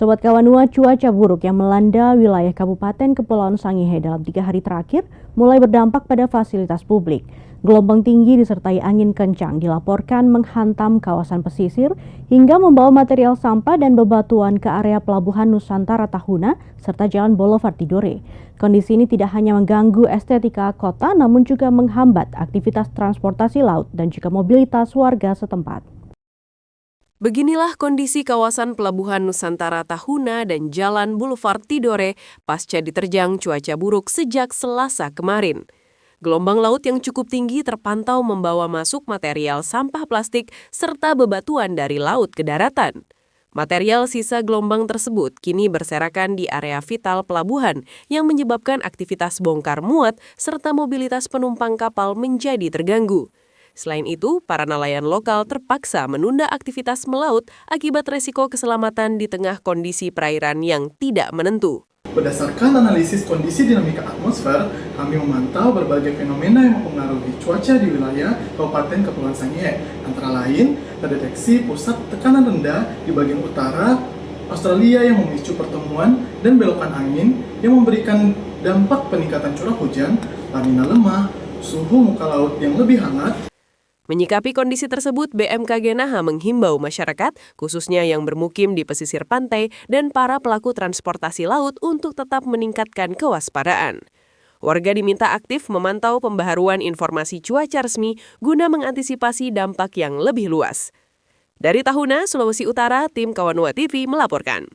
Sobat Kawanua, cuaca buruk yang melanda wilayah Kabupaten Kepulauan Sangihe dalam 3 hari terakhir mulai berdampak pada fasilitas publik. Gelombang tinggi disertai angin kencang dilaporkan menghantam kawasan pesisir hingga membawa material sampah dan bebatuan ke area Pelabuhan Nusantara Tahuna serta Jalan Boulevard Tidore. Kondisi ini tidak hanya mengganggu estetika kota namun juga menghambat aktivitas transportasi laut dan juga mobilitas warga setempat. Beginilah kondisi kawasan Pelabuhan Nusantara Tahuna dan Jalan Boulevard Tidore pasca diterjang cuaca buruk sejak Selasa kemarin. Gelombang laut yang cukup tinggi terpantau membawa masuk material sampah plastik serta bebatuan dari laut ke daratan. Material sisa gelombang tersebut kini berserakan di area vital pelabuhan yang menyebabkan aktivitas bongkar muat serta mobilitas penumpang kapal menjadi terganggu. Selain itu, para nelayan lokal terpaksa menunda aktivitas melaut akibat resiko keselamatan di tengah kondisi perairan yang tidak menentu. Berdasarkan analisis kondisi dinamika atmosfer, kami memantau berbagai fenomena yang mempengaruhi cuaca di wilayah Kabupaten Kepulauan Sangihe. Antara lain, terdeteksi pusat tekanan rendah di bagian utara Australia yang memicu pertemuan dan belokan angin yang memberikan dampak peningkatan curah hujan, lanina lemah, suhu muka laut yang lebih hangat. Menyikapi kondisi tersebut, BMKG Naha menghimbau masyarakat, khususnya yang bermukim di pesisir pantai dan para pelaku transportasi laut untuk tetap meningkatkan kewaspadaan. Warga diminta aktif memantau pembaharuan informasi cuaca resmi guna mengantisipasi dampak yang lebih luas. Dari Tahuna, Sulawesi Utara, tim Kawanua TV melaporkan.